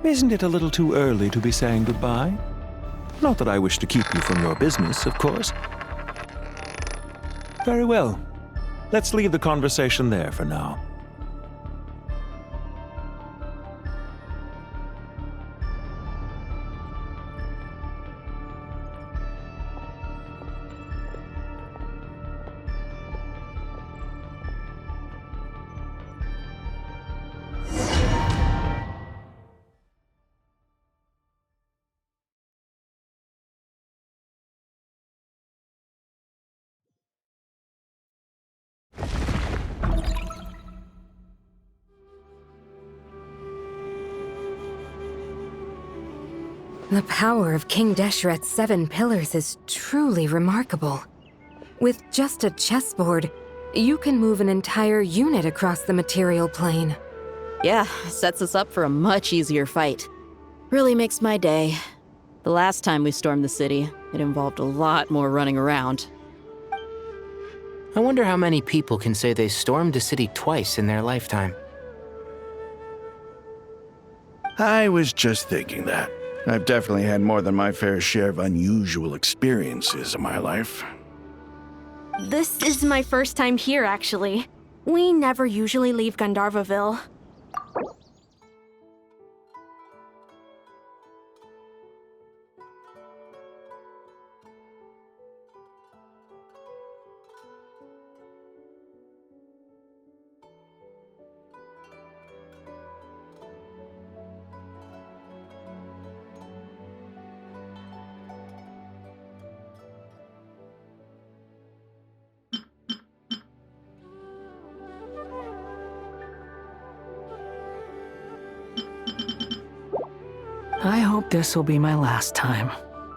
Isn't it a little too early to be saying goodbye? Not that I wish to keep you from your business, of course. Very well. Let's leave the conversation there for now. The power of King Deshret's 7 pillars is truly remarkable. With just a chessboard, you can move an entire unit across the material plane. Yeah, sets us up for a much easier fight. Really makes my day. The last time we stormed the city, it involved a lot more running around. I wonder how many people can say they stormed a city twice in their lifetime. I was just thinking that. I've definitely had more than my fair share of unusual experiences in my life. This is my first time here, actually. We never usually leave Gandharvaville. I hope this will be my last time.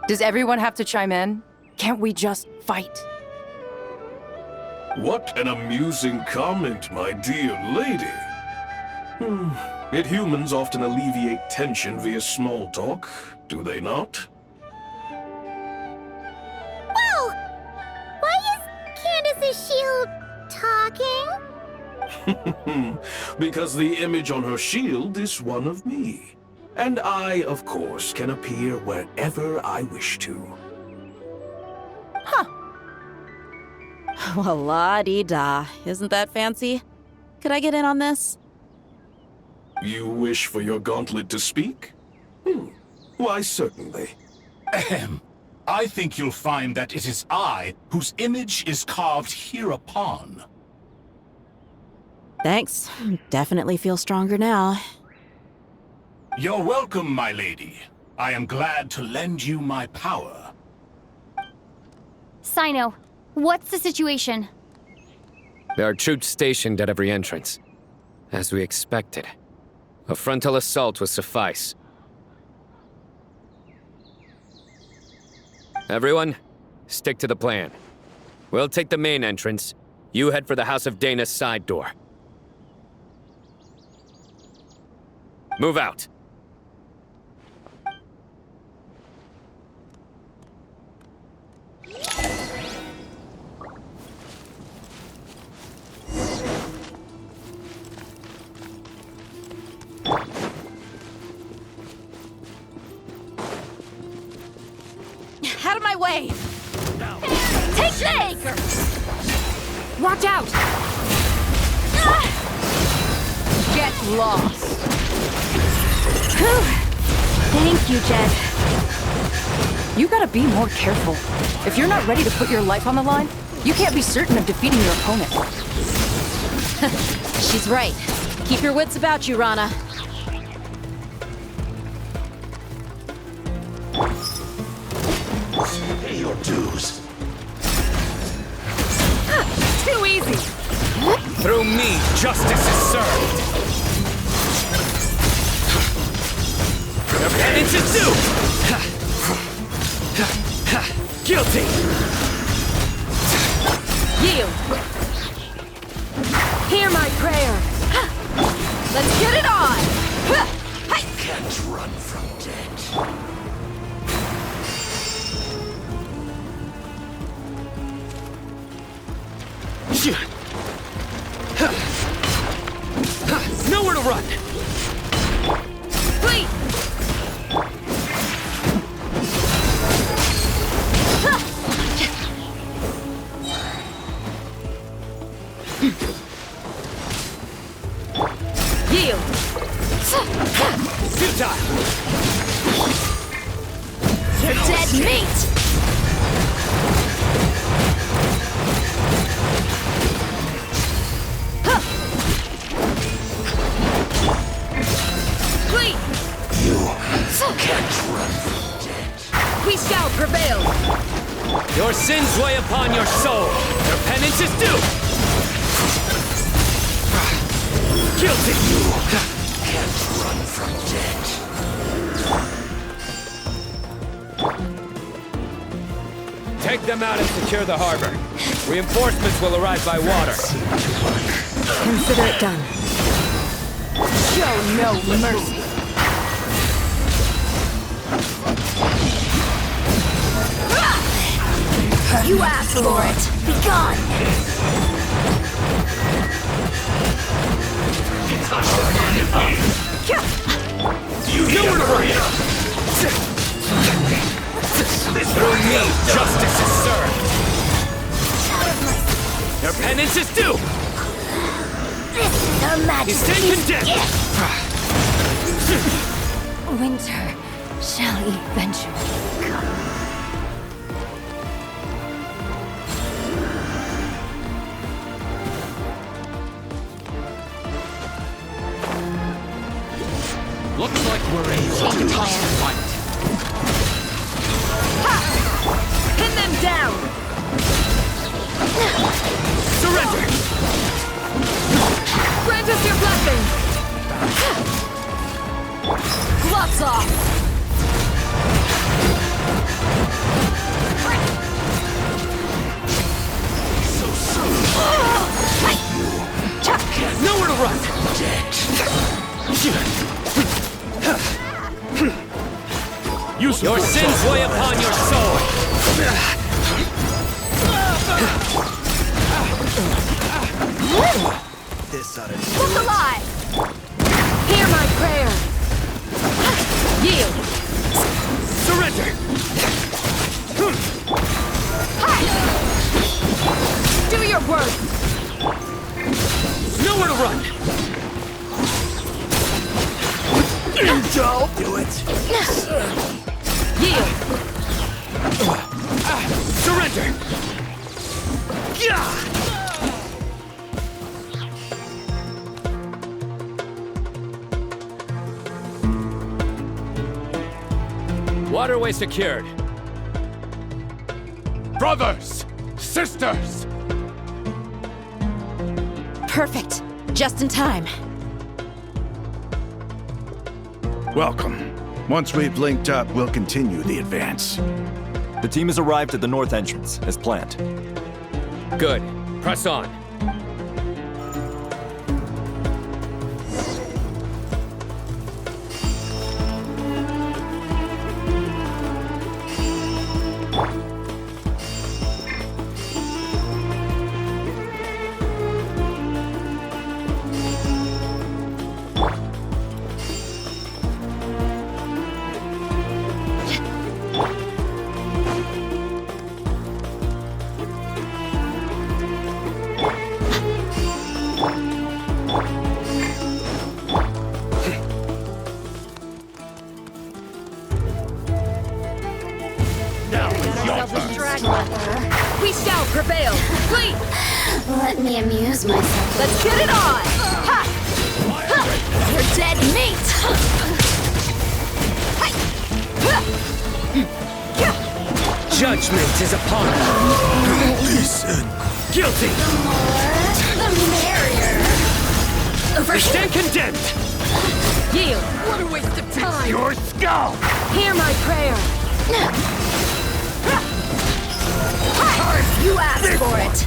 Does everyone have to chime in? Can't we just fight? What an amusing comment, my dear lady. Yet humans often alleviate tension via small talk, do they not? Whoa! Why is Candace's shield talking? Because the image on her shield is one of me. And I, of course, can appear wherever I wish to. Well, la-dee-da. Isn't that fancy? Could I get in on this? You wish for your gauntlet to speak? Why, certainly. Ahem. I think you'll find that it is I whose image is carved hereupon. Thanks. Definitely feel stronger now. You're welcome, my lady. I am glad to lend you my power. Sino, what's the situation? There are troops stationed at every entrance. As we expected. A frontal assault will suffice. Everyone, stick to the plan. We'll take the main entrance. You head for the House of Dana's side door. Move out. Out of my way! Take this! Watch out! Get lost! Thank you, Jed. You gotta be more careful. If you're not ready to put your life on the line, you can't be certain of defeating your opponent. She's right. Keep your wits about you, Rana. Pay your dues. Too easy! Through me, justice is served! And it's a zoo! Guilty! Yield! Hear my prayer! Let's get it on! Can't run from death. Nowhere to run! Flee! futile! You're dead meat! Flee! You can't run from death. We shall prevail! Your sins weigh upon your soul. Your penance is due. Guilty. You can't run from death. Take them out and secure the harbor. Reinforcements will arrive by water. Consider it done. Show no mercy. You asked for it. Be gone. Nowhere to run! Through me, justice is served. Your penance is due. This is Her You Majesty's stand condemned. gift. Winter shall eventually come. Looks like we're in tough fight. Pin them down! Surrender! Grant us your blessing! Gloves off! Nowhere to run! Your sins weigh upon your soul. Look alive! Hear my prayer! Yield! Surrender! Do your work! Nowhere to run! I'll do it. Yield! Surrender! Waterway secured. Brothers! Sisters! Perfect. Just in time. Welcome. Once we've linked up, we'll continue the advance. The team has arrived at the north entrance, as planned. Good. Press on. We shall prevail! Flee! Let me amuse myself. Let's get it on! Ha! Ha! You're dead meat! Judgment is upon us. Listen. Guilty! The merrier. Stand condemned! Yield! What a waste of time! Your skull! Hear my prayer! You asked for it.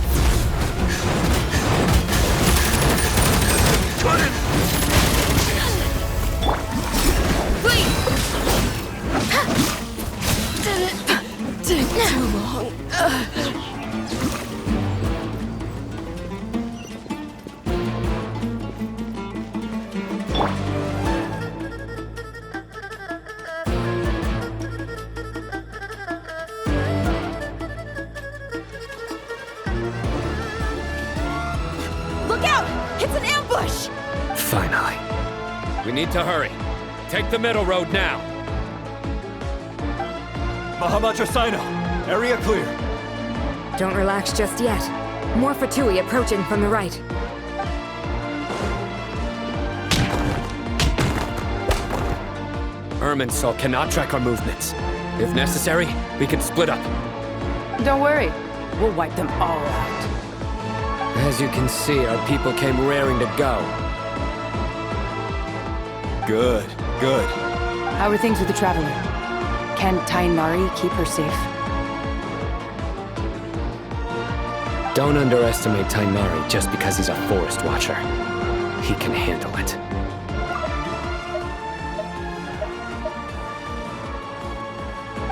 Flee! Didn't take too long. Look out! It's an ambush! Finally. We need to hurry. take the middle road now. Mahamatra Sino, area clear. Don't relax just yet. More Fatui approaching from the right. Irminsul cannot track our movements. If necessary, we can split up. Don't worry. We'll wipe them all out. As you can see, our people came raring to go. Good, good. How are things with the Traveler? Can Tainari keep her safe? Don't underestimate Tainari just because he's a forest watcher. He can handle it.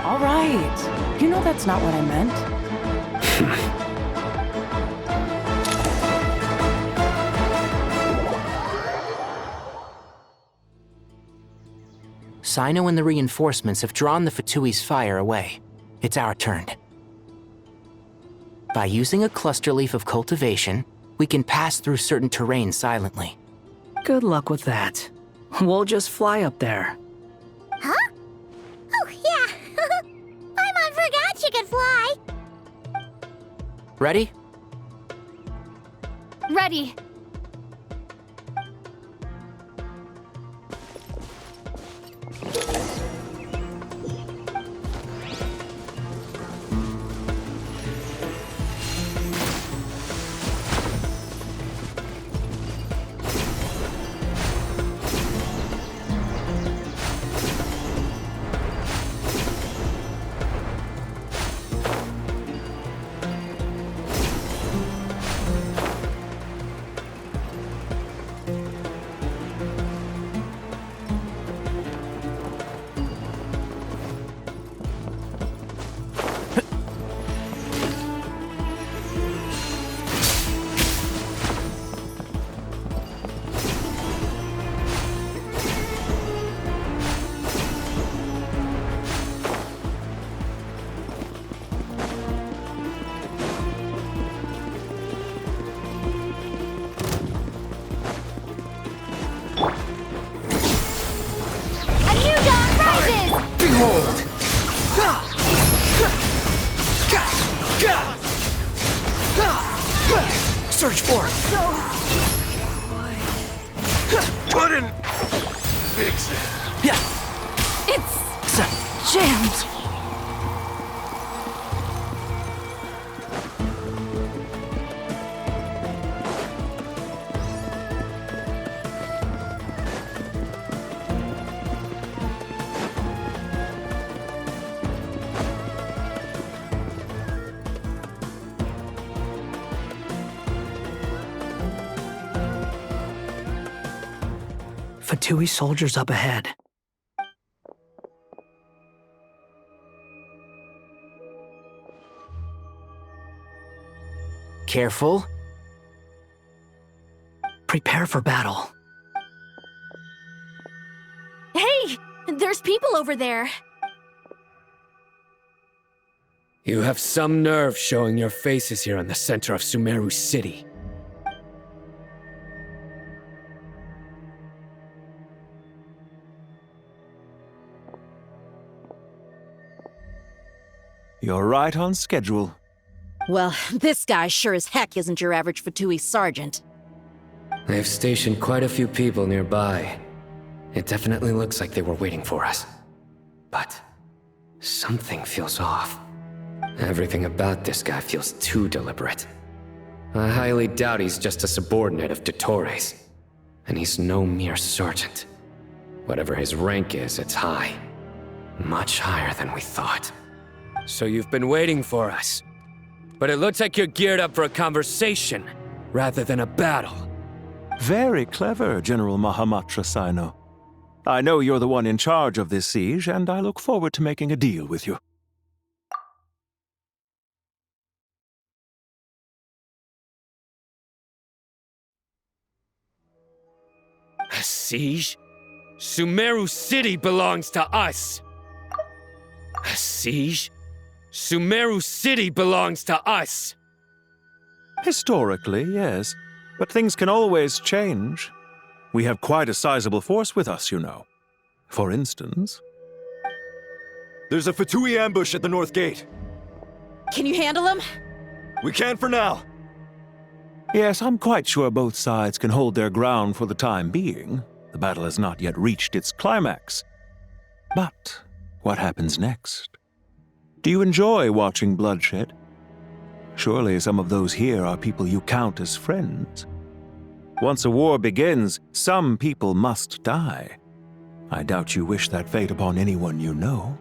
All right. You know that's not what I meant. Sino and the reinforcements have drawn the Fatui's fire away. It's our turn. By using a cluster leaf of cultivation, we can pass through certain terrain silently. Good luck with that. We'll just fly up there. Huh? Oh, yeah. Paimon forgot she could fly. Ready? Ready. Search for it. Put in. Fix it. Yeah. It's jammed. Fatui soldiers up ahead. Careful. Prepare for battle. Hey! There's people over there. You have some nerve showing your faces here in the center of Sumeru City. You're right on schedule. Well, this guy sure as heck isn't your average Fatui sergeant. They've stationed quite a few people nearby. It definitely looks like they were waiting for us. But something feels off. Everything about this guy feels too deliberate. I highly doubt he's just a subordinate of Dottores. And he's no mere sergeant. Whatever his rank is, it's high. Much higher than we thought. So you've been waiting for us. But it looks like you're geared up for a conversation, rather than a battle. Very clever, General Mahamatra Sino. I know you're the one in charge of this siege, and I look forward to making a deal with you. A siege? Sumeru City belongs to us! A siege? Sumeru City belongs to us! Historically, yes. But things can always change. We have quite a sizable force with us, you know. For instance, There's a Fatui ambush at the north gate. Can you handle him? We can for now. yes, I'm quite sure both sides can hold their ground for the time being. The battle has not yet reached its climax. But what happens next? Do you enjoy watching bloodshed? Surely some of those here are people you count as friends. Once a war begins, some people must die. I doubt you wish that fate upon anyone you know.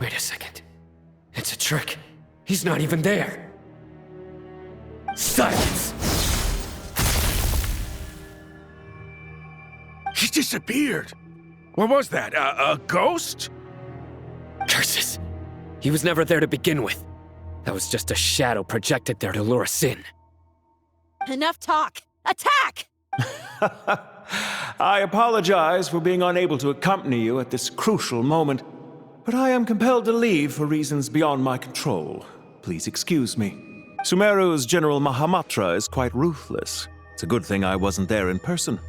Wait a second. It's a trick. He's not even there. Silence! He disappeared. What was that? A ghost? Curses! He was never there to begin with. That was just a shadow projected there to lure us in. Enough talk! Attack! I apologize for being unable to accompany you at this crucial moment, but I am compelled to leave for reasons beyond my control. Please excuse me. Sumeru's General Mahamatra is quite ruthless. It's a good thing I wasn't there in person.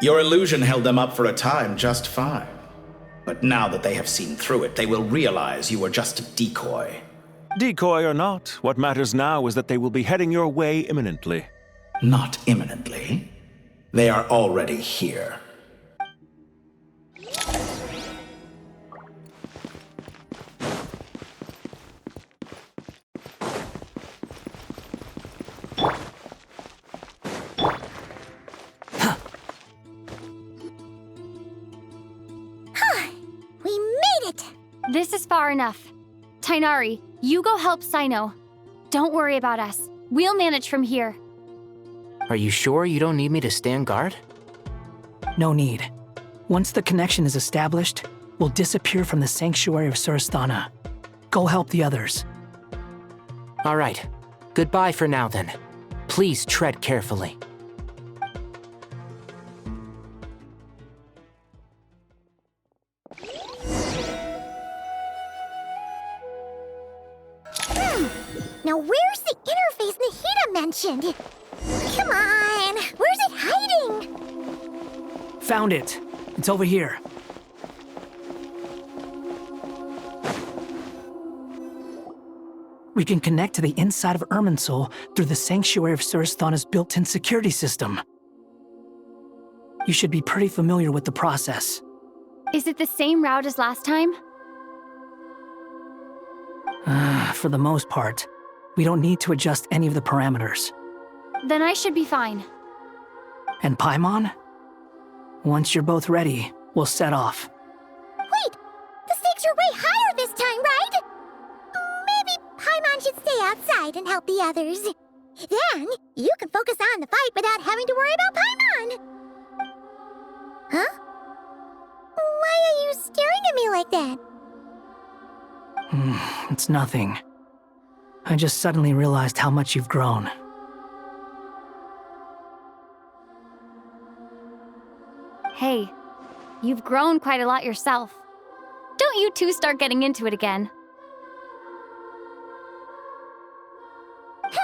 Your illusion held them up for a time just fine. But now that they have seen through it, they will realize you were just a decoy. Decoy or not, what matters now is that they will be heading your way imminently. Not imminently. They are already here. This is far enough. Tainari, you go help Sino. Don't worry about us. We'll manage from here. Are you sure you don't need me to stand guard? No need. Once the connection is established, we'll disappear from the sanctuary of Surasthana. Go help the others. All right. Goodbye for now, then. Please tread carefully. Now where's the interface Nahida mentioned? Come on, where's it hiding? Found it. It's over here. We can connect to the inside of Irminsul through the Sanctuary of Surasthana's built-in security system. You should be pretty familiar with the process. Is it the same route as last time? For the most part. We don't need to adjust any of the parameters. Then I should be fine. And Paimon? Once you're both ready, we'll set off. Wait! The stakes are way higher this time, right? Maybe Paimon should stay outside and help the others. Then, you can focus on the fight without having to worry about Paimon! Huh? Why are you staring at me like that? It's nothing. I just suddenly realized how much you've grown. Hey, you've grown quite a lot yourself. Don't you two start getting into it again.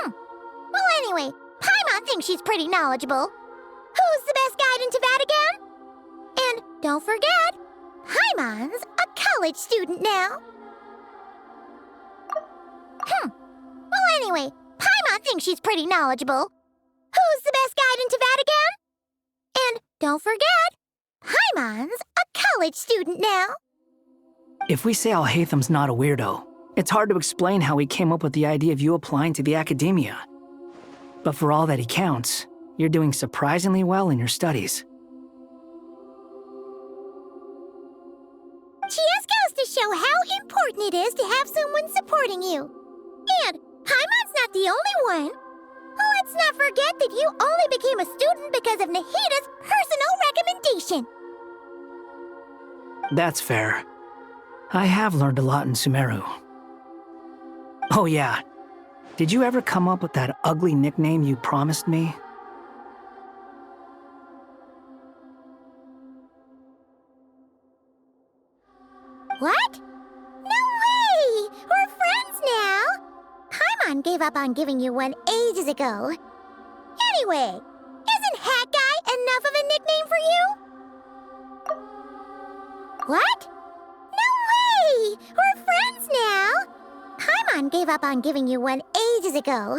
Well, anyway, Paimon thinks she's pretty knowledgeable. Who's the best guide into Vatican? And don't forget, Paimon's a college student now. Well, anyway, Paimon thinks she's pretty knowledgeable. Who's the best guide into Vatican? And don't forget, Paimon's a college student now. If we say Alhatham's not a weirdo, it's hard to explain how he came up with the idea of you applying to the academia. But for all that he counts, you're doing surprisingly well in your studies. Just goes to show how important it is to have someone supporting you. And Paimon's not the only one. Let's not forget that you only became a student because of Nahida's personal recommendation. That's fair. I have learned a lot in Sumeru. Oh yeah. Did you ever come up with that ugly nickname you promised me? What? No way! We're friends now! Paimon gave up on giving you one ages ago. Anyway, isn't Hat Guy enough of a nickname for you? What? No way! We're friends now! Paimon gave up on giving you one ages ago.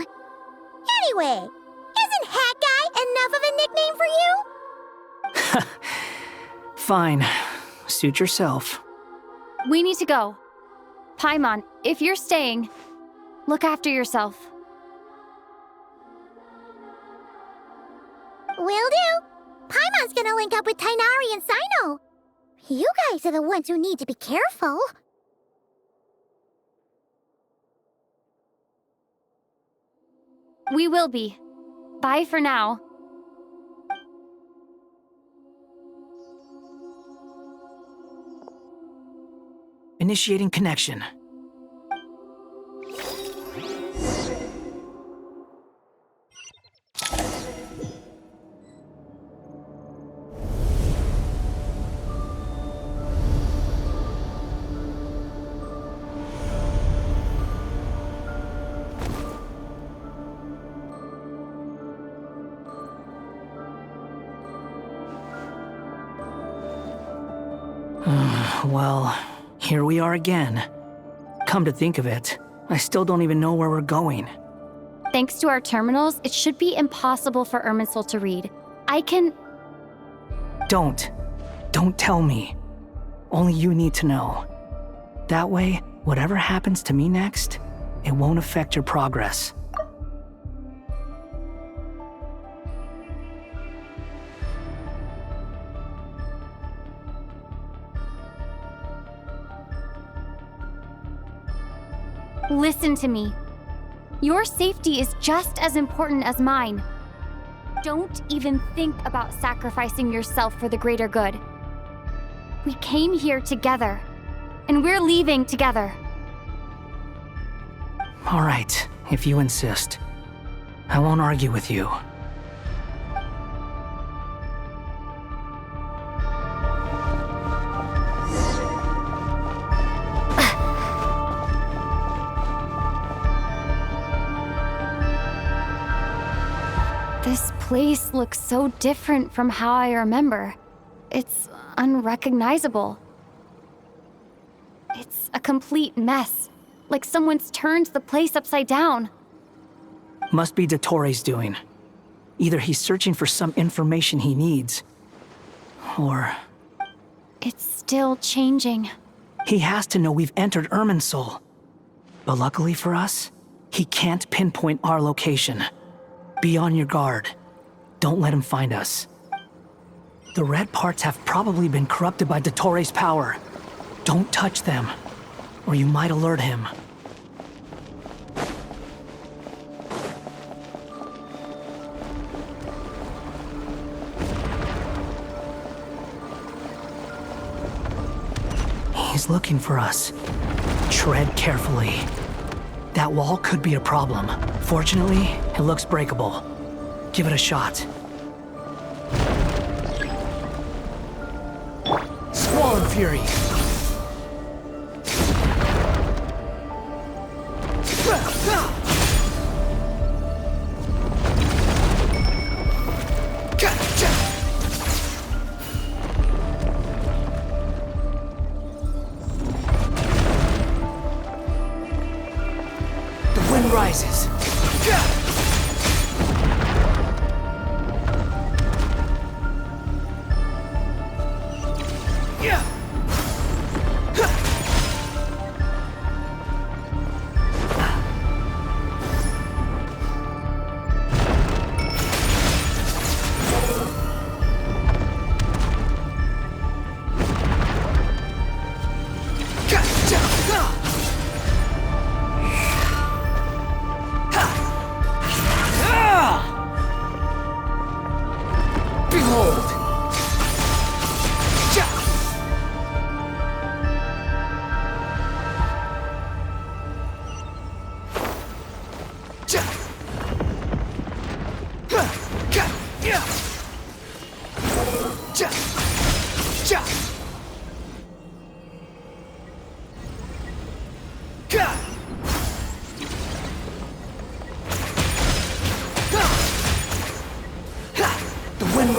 Anyway, isn't Hat Guy enough of a nickname for you? Fine. Suit yourself. We need to go. Paimon, if you're staying, look after yourself. Will do. Paimon's gonna link up with Tainari and Sino. You guys are the ones who need to be careful. We will be. Bye for now. Initiating connection. Well, here we are again. Come to think of it, I still don't even know where we're going. Thanks to our terminals, it should be impossible for Irminsul to read. I can... Don't tell me. Only you need to know. That way, whatever happens to me next, it won't affect your progress. Listen to me. Your safety is just as important as mine. Don't even think about sacrificing yourself for the greater good. We came here together, and we're leaving together. All right, if you insist. I won't argue with you. This place looks so different from how I remember. It's unrecognizable. It's a complete mess, like someone's turned the place upside down. Must be Dottoro's doing. Either he's searching for some information he needs, or... It's still changing. He has to know we've entered Irminsul. But luckily for us, he can't pinpoint our location. Be on your guard. Don't let him find us. The red parts have probably been corrupted by Dottoro's power. Don't touch them, or you might alert him. He's looking for us. Tread carefully. That wall could be a problem. Fortunately, it looks breakable. Give it a shot. Squall Fury! The wind rises.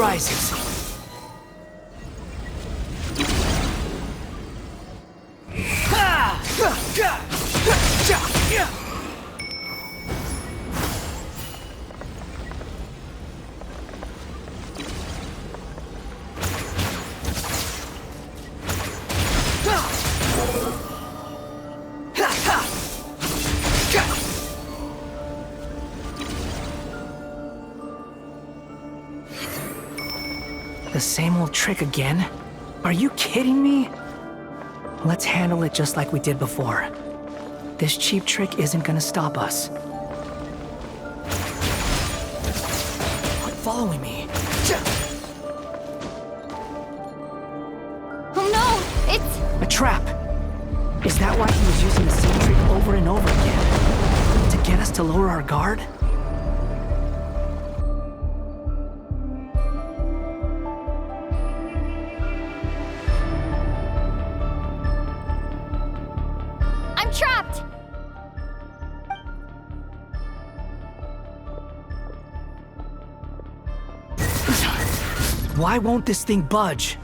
rises. The same old trick again? Are you kidding me? Let's handle it just like we did before. This cheap trick isn't gonna stop us. Quit following me. Oh no! It's... A trap! Is that why he was using the same trick over and over again? To get us to lower our guard? I'm trapped! Why won't this thing budge?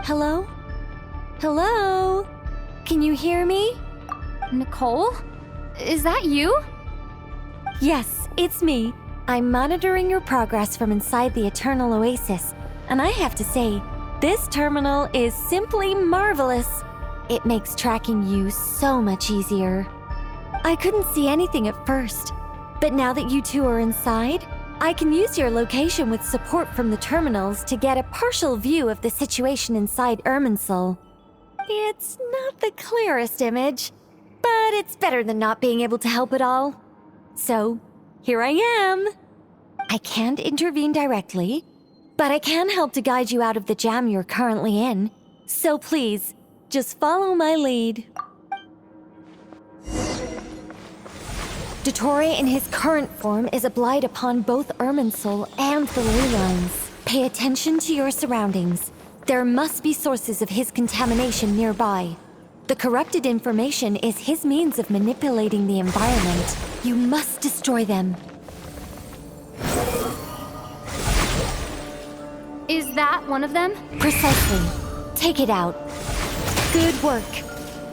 Hello? Hello? Can you hear me? Nicole? Is that you? Yes, it's me. I'm monitoring your progress from inside the Eternal Oasis, and I have to say, this terminal is simply marvelous. It makes tracking you so much easier. I couldn't see anything at first, but now that you two are inside, I can use your location with support from the terminals to get a partial view of the situation inside Irminsul. It's not the clearest image, but it's better than not being able to help at all. So, here I am. I can't intervene directly, but I can help to guide you out of the jam you're currently in. So please, just follow my lead. Dottore in his current form is a blight upon both Irminsul and the ley lines. Pay attention to your surroundings. There must be sources of his contamination nearby. The corrupted information is his means of manipulating the environment. You must destroy them. Is that one of them? Precisely. Take it out. Good work.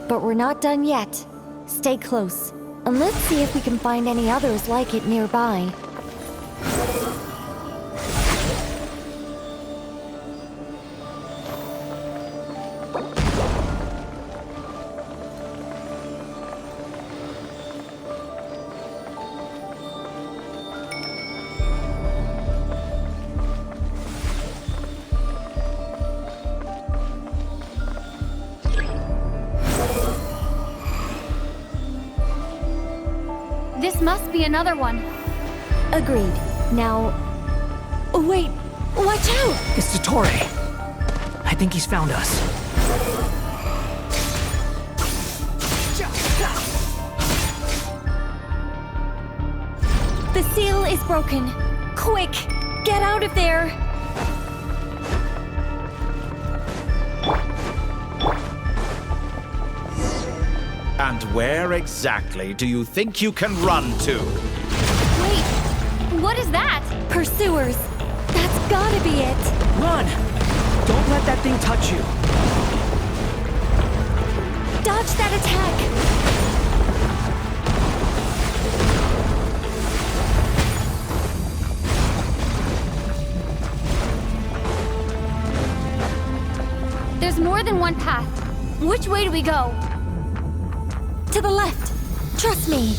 But we're not done yet. Stay close, and let's see if we can find any others like it nearby. This must be another one. Agreed. Now... Wait! Watch out! It's Dottore. I think he's found us. The seal is broken. Quick! Get out of there! And where exactly do you think you can run to? Wait, what is that? Pursuers. That's gotta be it. Run! Don't let that thing touch you. Dodge that attack! There's more than one path. Which way do we go? To the left. Trust me.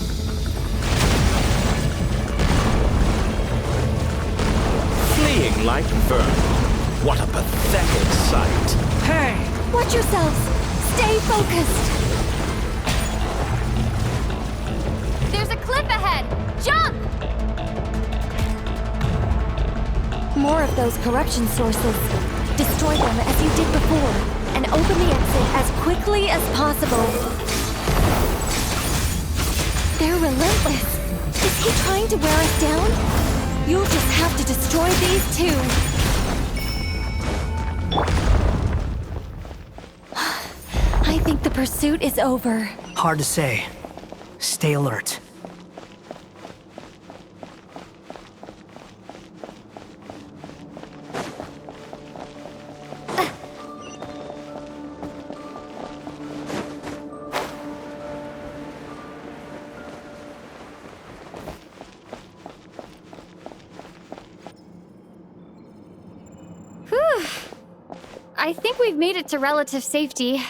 Fleeing like vermin. What a pathetic sight. Hey! Watch yourselves. Stay focused. There's a cliff ahead. Jump! More of those corruption sources. Destroy them as you did before, and open the exit as quickly as possible. They're relentless. Is he trying to wear us down? You'll just have to destroy these too. I think the pursuit is over. Hard to say. Stay alert. I think we've made it to relative safety.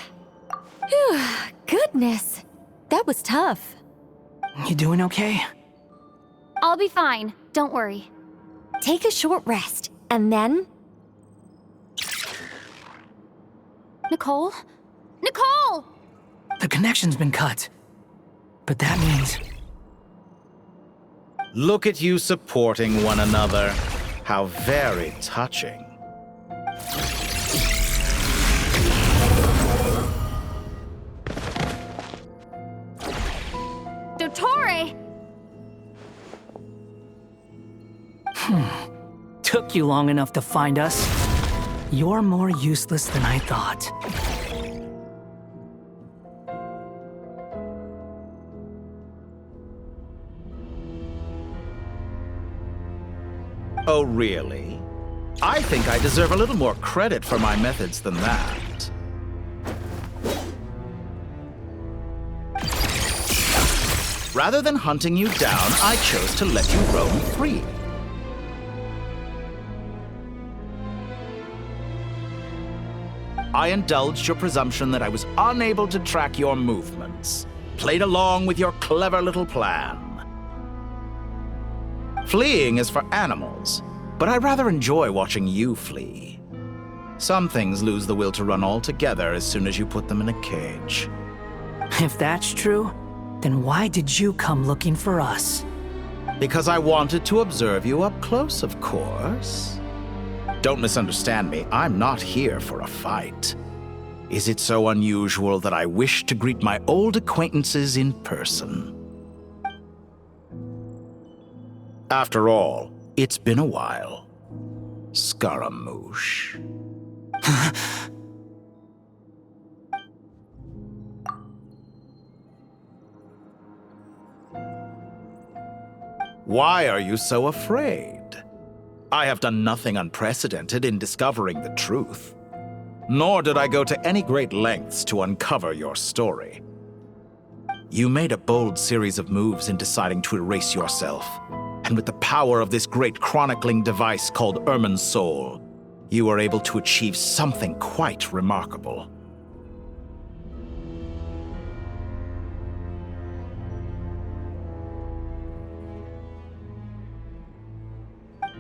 Phew, goodness. That was tough. You doing okay? I'll be fine. Don't worry. Take a short rest, and then... Nicole? Nicole! The connection's been cut. But that means... Look at you supporting one another. How very touching. Dottore! Took you long enough to find us. You're more useless than I thought. Oh, really? I think I deserve a little more credit for my methods than that. Rather than hunting you down, I chose to let you roam free. I indulged your presumption that I was unable to track your movements, played along with your clever little plan. Fleeing is for animals, but I rather enjoy watching you flee. Some things lose the will to run altogether as soon as you put them in a cage. If that's true, then why did you come looking for us? Because I wanted to observe you up close, of course. Don't misunderstand me, I'm not here for a fight. Is it so unusual that I wish to greet my old acquaintances in person? After all, it's been a while. Scaramouche. Why are you so afraid? I have done nothing unprecedented in discovering the truth. Nor did I go to any great lengths to uncover your story. You made a bold series of moves in deciding to erase yourself. And with the power of this great chronicling device called Ermin's Soul, you were able to achieve something quite remarkable.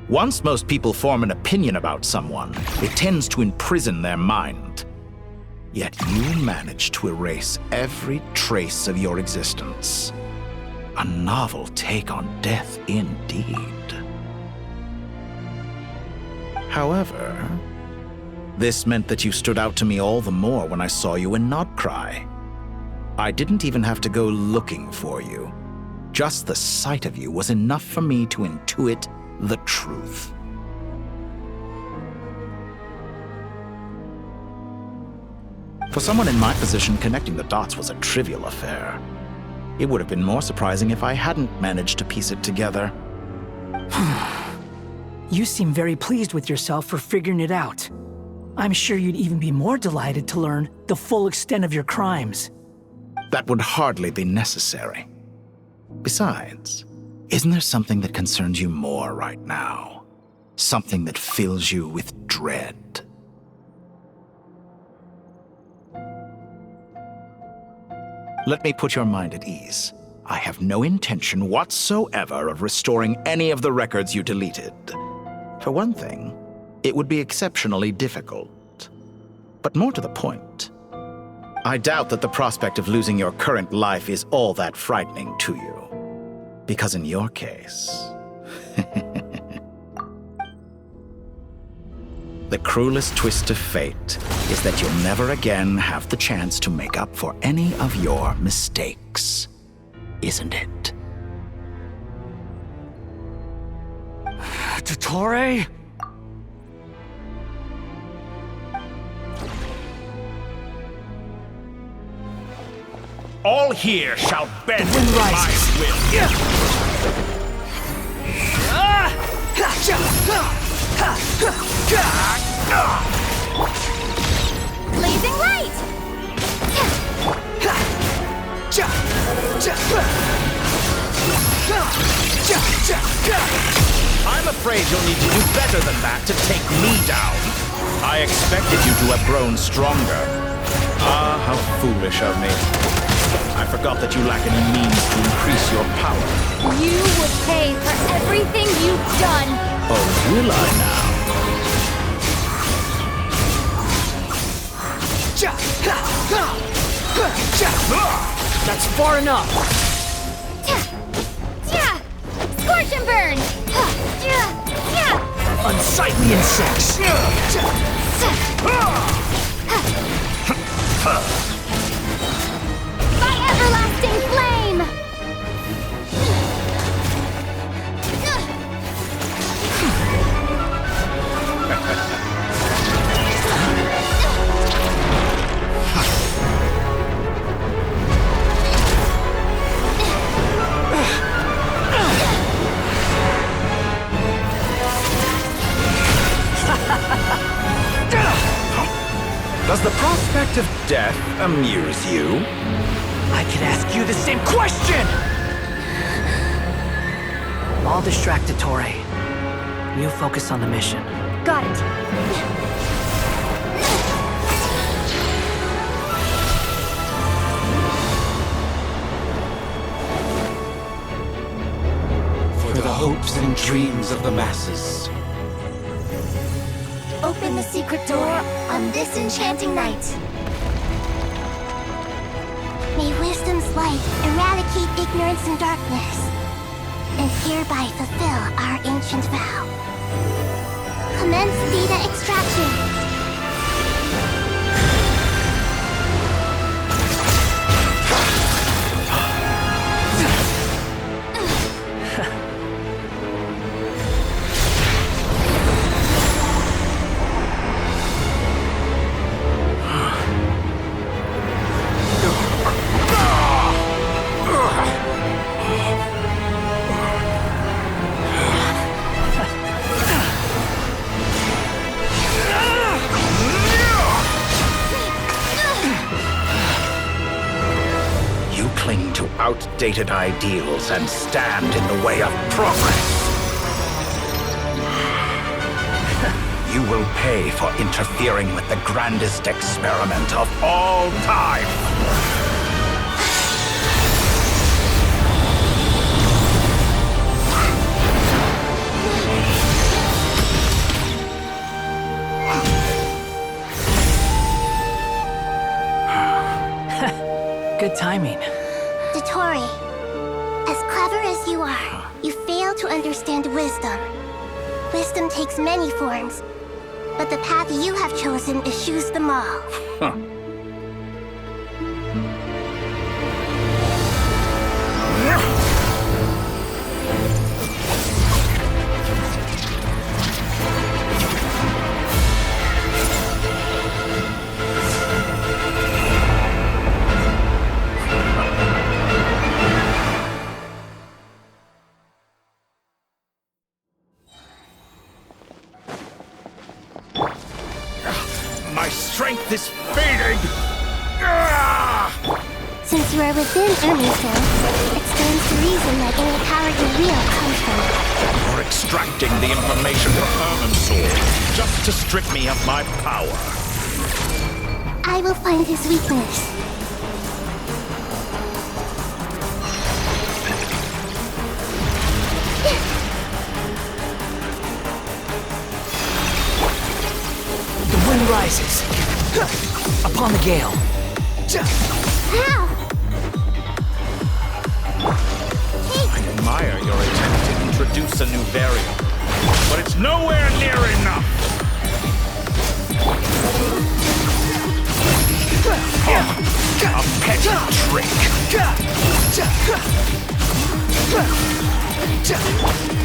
Once most people form an opinion about someone, it tends to imprison their mind. Yet you managed to erase every trace of your existence. A novel take on death indeed. However, this meant that you stood out to me all the more when I saw you in Nobcry. I didn't even have to go looking for you. Just the sight of you was enough for me to intuit the truth. For someone in my position, connecting the dots was a trivial affair. It would have been more surprising if I hadn't managed to piece it together. You seem very pleased with yourself for figuring it out. I'm sure you'd even be more delighted to learn the full extent of your crimes. That would hardly be necessary. Besides, isn't there something that concerns you more right now? Something that fills you with dread? Let me put your mind at ease. I have no intention whatsoever of restoring any of the records you deleted. For one thing, it would be exceptionally difficult. But more to the point, I doubt that the prospect of losing your current life is all that frightening to you. Because in your case, the cruelest twist of fate is that you'll never again have the chance to make up for any of your mistakes, isn't it? Dottore? All here shall bend to my will. Blazing light! I'm afraid you'll need to do better than that to take me down. I expected you to have grown stronger. Ah, how foolish of me. I forgot that you lack any means to increase your power. You would pay for everything you've done. Oh, will I now? That's far enough. Scorch and burn. Unsightly insects. By everlasting flame. Does the prospect of death amuse you? I can ask you the same question! I'll distract Torre. You focus on the mission. Got it. For the hopes and dreams of the masses. Open the secret door on this enchanting night. May wisdom's light eradicate ignorance and darkness, and hereby fulfill our ancient vow. Commence data extraction. Outdated ideals and stand in the way of progress. You will pay for interfering with the grandest experiment of all time. Good timing. Tori, as clever as you are, you fail to understand wisdom. Wisdom takes many forms, but the path you have chosen eschews them all. Huh. This fading! Since you are within Ermiso, it stands to reason that any power you wield comes from it. You're extracting the information from Ermiso just to strip me of my power. I will find his weakness. The wind rises. Upon the gale. How? I admire your attempt to introduce a new variable, but it's nowhere near enough. A petty trick.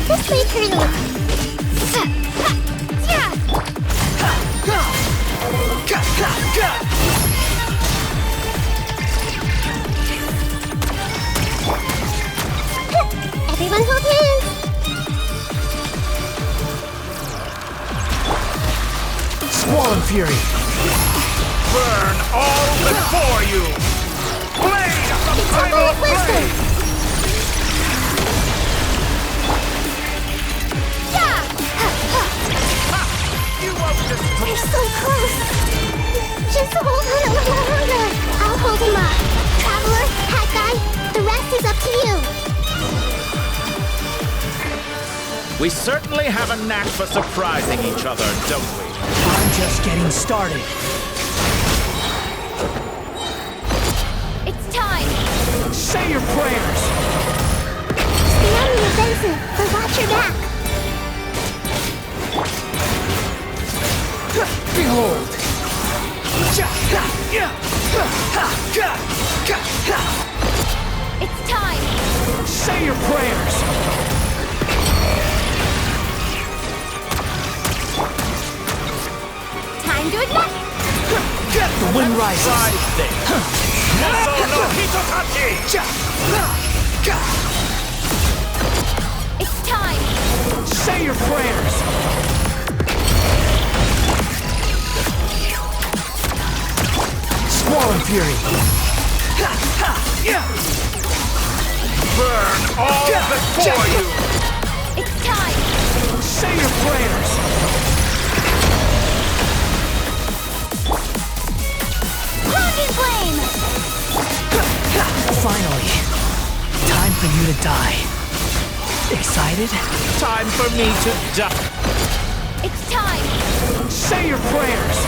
This may through. Everyone hold hands! Squall and Fury! Burn all before you! Blade of the final blade! You won't destroy They're so close. Just hold on a little longer. I'll hold him up. Traveler, Hat Guy, the rest is up to you. We certainly have a knack for surprising each other, don't we? I'm just getting started. It's time! Say your prayers! Stay on the offensive, but watch your back. Behold! It's time! Say your prayers! Time to ignite! The wind rises. It's time! Say your prayers! Squall and Fury! Burn all before you! It's time! Say your prayers! Pounding Flame! Finally, time for you to die. Excited? Time for me to die. It's time! Say your prayers!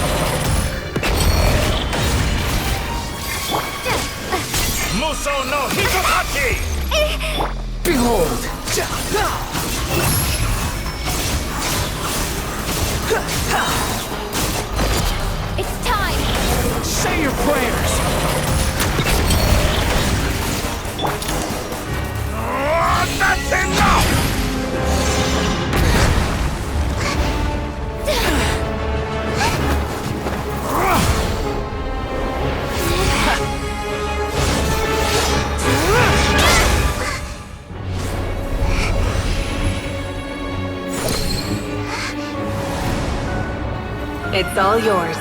Muso no Hitohachi! Behold! It's time! Say your prayers! That's enough! It's all yours.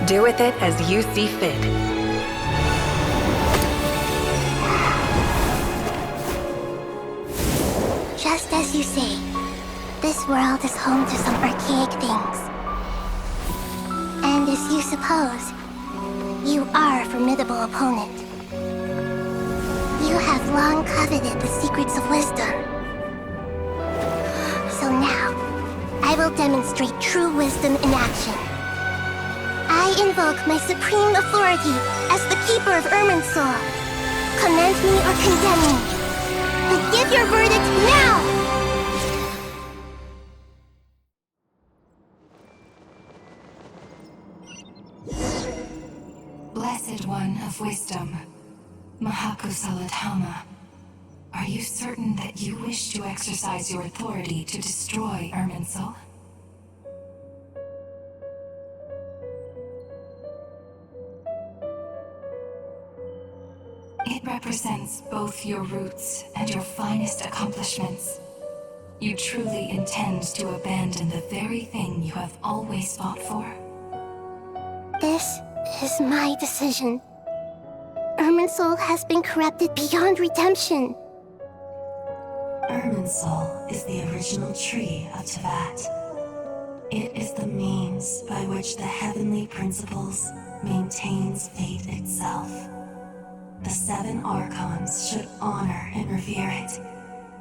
Do with it as you see fit. Just as you say, this world is home to some archaic things. And as you suppose, you are a formidable opponent. You have long coveted the secrets of wisdom. So now, I will demonstrate true wisdom in action. I invoke my supreme authority as the keeper of Irminsul. Command me or condemn me. And give your verdict now! Blessed One of Wisdom, Mahakusaladhama, are you certain that you wish to exercise your authority to destroy Irminsul? It represents both your roots and your finest accomplishments. You truly intend to abandon the very thing you have always fought for? This is my decision. Irminsul has been corrupted beyond redemption. Irminsul is the original tree of Tevat. It is the means by which the heavenly principles maintains fate itself. The 7 Archons should honor and revere it,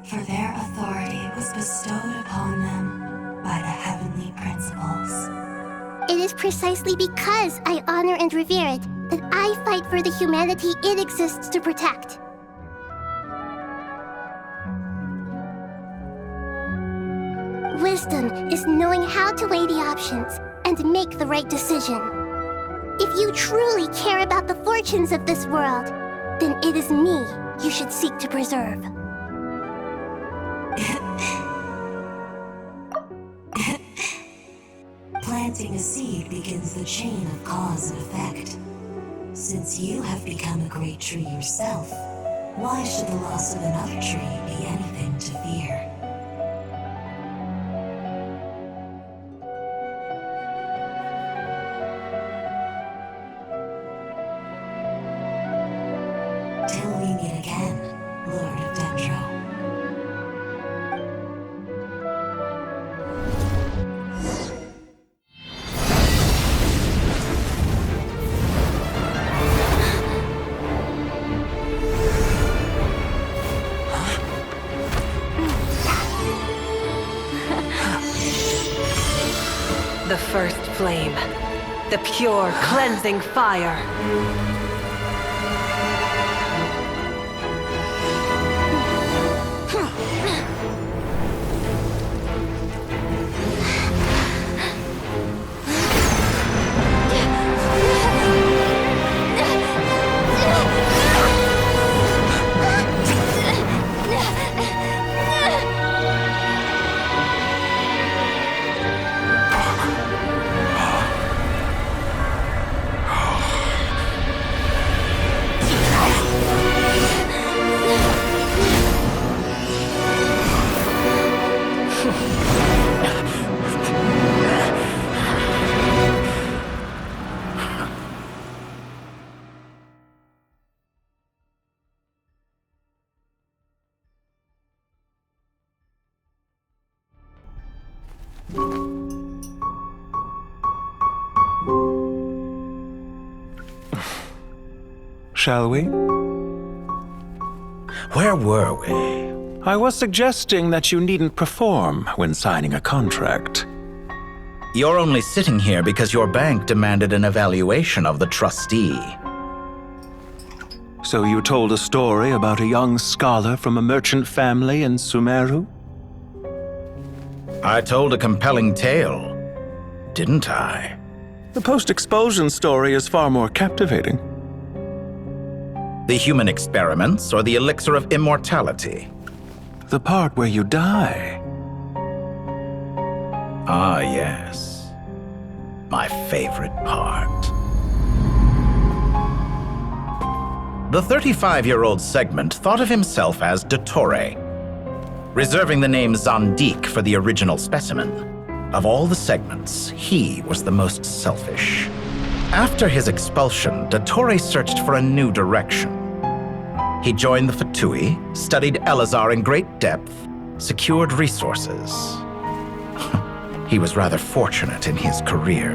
for their authority was bestowed upon them by the heavenly principles. It is precisely because I honor and revere it that I fight for the humanity it exists to protect. Wisdom is knowing how to weigh the options and make the right decision. If you truly care about the fortunes of this world, then it is me you should seek to preserve. Planting a seed begins the chain of cause and effect. Since you have become a great tree yourself, why should the loss of another tree be anything to fear? Till we meet again, Lord of Dendro. first flame. The pure, cleansing fire. Shall we? Where were we? I was suggesting that you needn't perform when signing a contract. You're only sitting here because your bank demanded an evaluation of the trustee. So you told a story about a young scholar from a merchant family in Sumeru? I told a compelling tale, didn't I? The post-expulsion story is far more captivating. The human experiments or the elixir of immortality? The part where you die. Ah, yes. My favorite part. The 35-year-old Segment thought of himself as Dottore, reserving the name Zandik for the original specimen. Of all the Segments, he was the most selfish. After his expulsion, Dottore searched for a new direction. He joined the Fatui, studied Elazar in great depth, secured resources. He was rather fortunate in his career.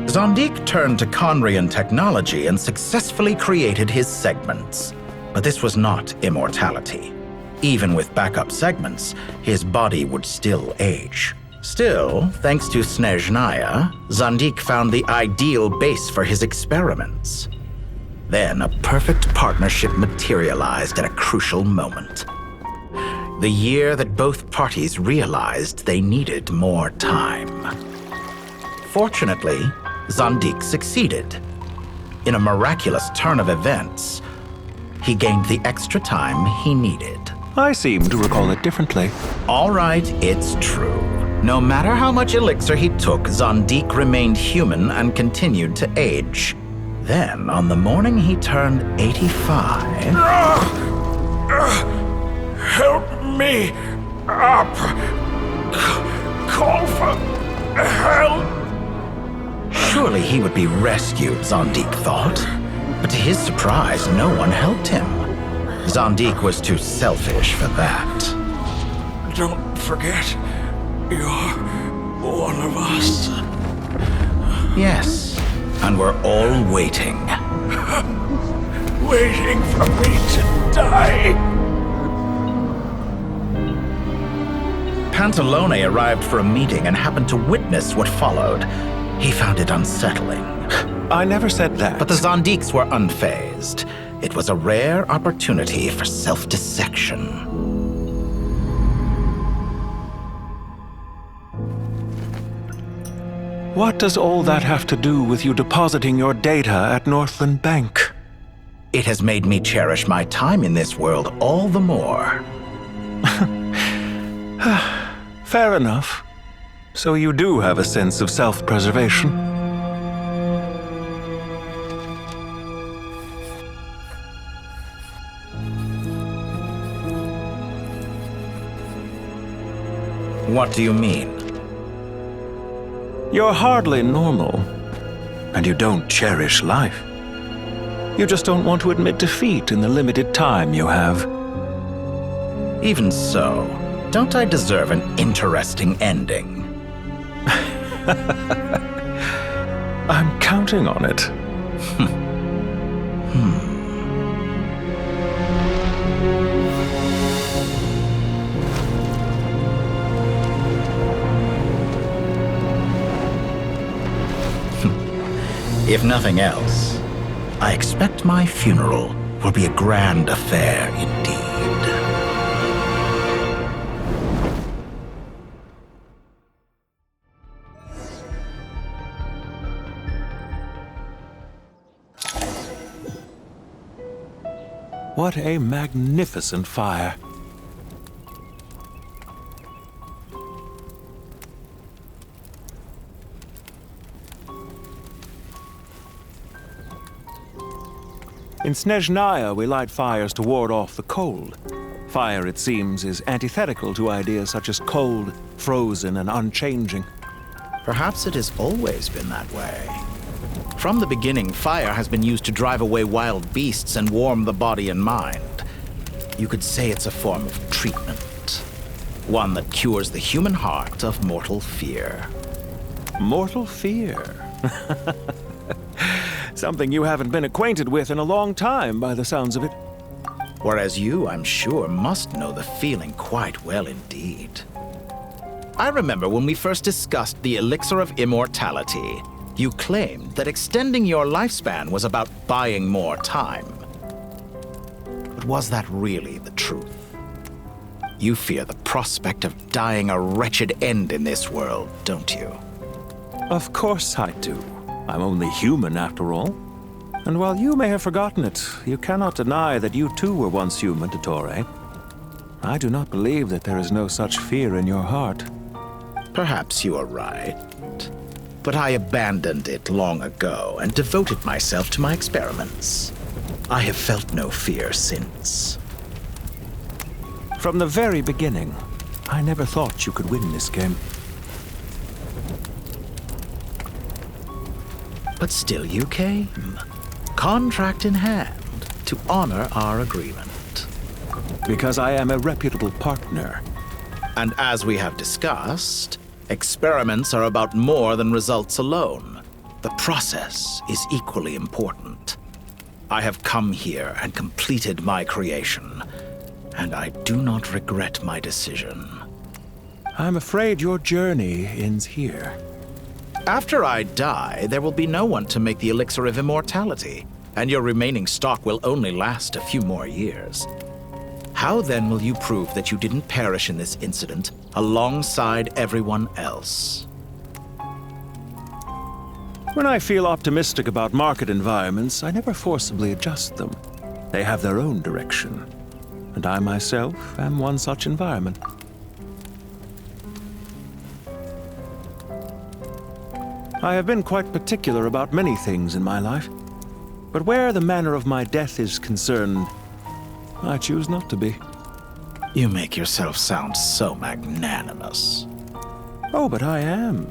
Zandik turned to Conrian technology and successfully created his segments. But this was not immortality. Even with backup segments, his body would still age. Still, thanks to Snezhnaya, Zandik found the ideal base for his experiments. Then a perfect partnership materialized at a crucial moment. The year that both parties realized they needed more time. Fortunately, Zandik succeeded. In a miraculous turn of events, he gained the extra time he needed. I seem to recall it differently. All right, it's true. No matter how much elixir he took, Zandik remained human and continued to age. Then, on the morning he turned 85... Help me up! Call for help! Surely he would be rescued, Zandik thought. But to his surprise, no one helped him. Zandik was too selfish for that. Don't forget, you're one of us. Yes, and we're all waiting. Waiting for me to die. Pantalone arrived for a meeting and happened to witness what followed. He found it unsettling. I never said that. But the Zandiks were unfazed. It was a rare opportunity for self-dissection. What does all that have to do with you depositing your data at Northland Bank? It has made me cherish my time in this world all the more. Fair enough. So you do have a sense of self-preservation. What do you mean? You're hardly normal, and you don't cherish life. You just don't want to admit defeat in the limited time you have. Even so, don't I deserve an interesting ending? I'm counting on it. If nothing else, I expect my funeral will be a grand affair indeed. What a magnificent fire. In Snezhnaya, we light fires to ward off the cold. Fire, it seems, is antithetical to ideas such as cold, frozen, and unchanging. Perhaps it has always been that way. From the beginning, fire has been used to drive away wild beasts and warm the body and mind. You could say it's a form of treatment. One that cures the human heart of mortal fear. Mortal fear? Something you haven't been acquainted with in a long time, by the sounds of it. Whereas you, I'm sure, must know the feeling quite well indeed. I remember when we first discussed the elixir of immortality, you claimed that extending your lifespan was about buying more time. But was that really the truth? You fear the prospect of dying a wretched end in this world, don't you? Of course I do. I'm only human, after all. And while you may have forgotten it, you cannot deny that you too were once human, Dottore. I do not believe that there is no such fear in your heart. Perhaps you are right. But I abandoned it long ago and devoted myself to my experiments. I have felt no fear since. From the very beginning, I never thought you could win this game. But still you came, contract in hand, to honor our agreement. Because I am a reputable partner. And as we have discussed, experiments are about more than results alone. The process is equally important. I have come here and completed my creation, and I do not regret my decision. I'm afraid your journey ends here. After I die, there will be no one to make the elixir of immortality, and your remaining stock will only last a few more years. How then will you prove that you didn't perish in this incident alongside everyone else? When I feel optimistic about market environments, I never forcibly adjust them. They have their own direction, and I myself am one such environment. I have been quite particular about many things in my life, but where the manner of my death is concerned, I choose not to be. You make yourself sound so magnanimous. Oh, but I am,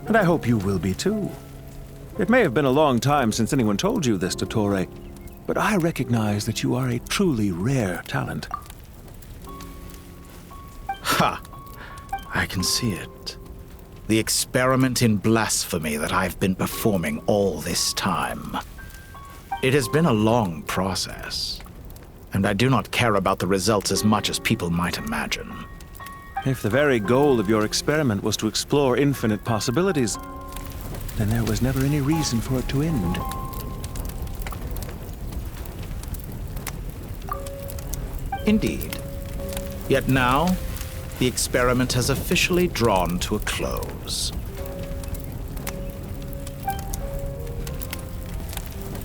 and I hope you will be too. It may have been a long time since anyone told you this, Dottore, but I recognize that you are a truly rare talent. Ha! I can see it. The experiment in blasphemy that I've been performing all this time. It has been a long process, and I do not care about the results as much as people might imagine. If the very goal of your experiment was to explore infinite possibilities, then there was never any reason for it to end. Indeed. Yet now, the experiment has officially drawn to a close.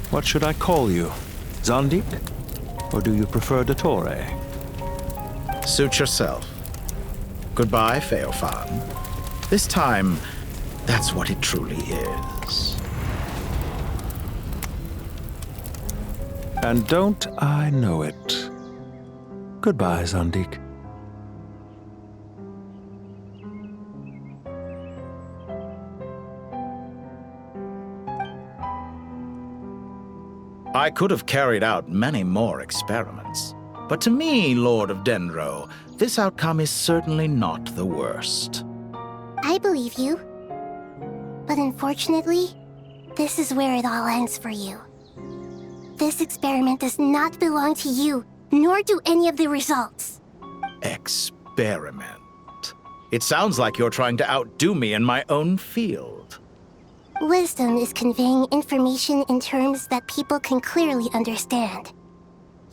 What should I call you? Zandik? Or do you prefer Dottore? Suit yourself. Goodbye, Feofan. This time, that's what it truly is. And don't I know it? Goodbye, Zandik. I could have carried out many more experiments, but to me, Lord of Dendro, this outcome is certainly not the worst. I believe you. But unfortunately, this is where it all ends for you. This experiment does not belong to you, nor do any of the results. Experiment? It sounds like you're trying to outdo me in my own field. Wisdom is conveying information in terms that people can clearly understand.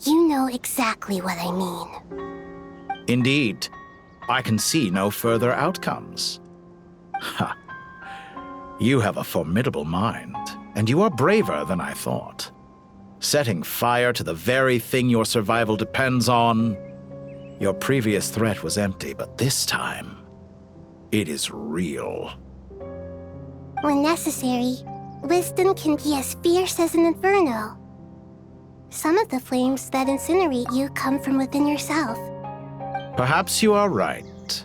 You know exactly what I mean. Indeed. I can see no further outcomes. Ha. You have a formidable mind, and you are braver than I thought. Setting fire to the very thing your survival depends on. Your previous threat was empty, but this time, it is real. When necessary, wisdom can be as fierce as an inferno. Some of the flames that incinerate you come from within yourself. Perhaps you are right.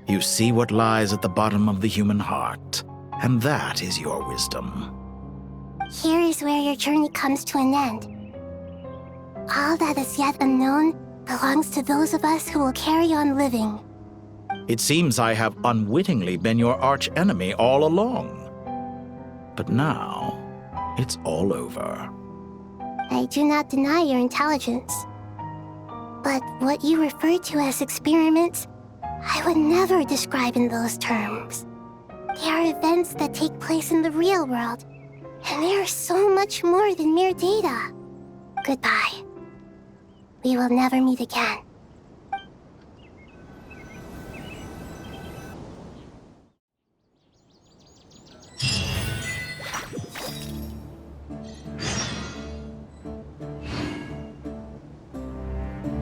You see what lies at the bottom of the human heart, and that is your wisdom. Here is where your journey comes to an end. All that is yet unknown belongs to those of us who will carry on living. It seems I have unwittingly been your arch-enemy all along. But now, it's all over. I do not deny your intelligence. But what you refer to as experiments, I would never describe in those terms. They are events that take place in the real world, and they are so much more than mere data. Goodbye. We will never meet again.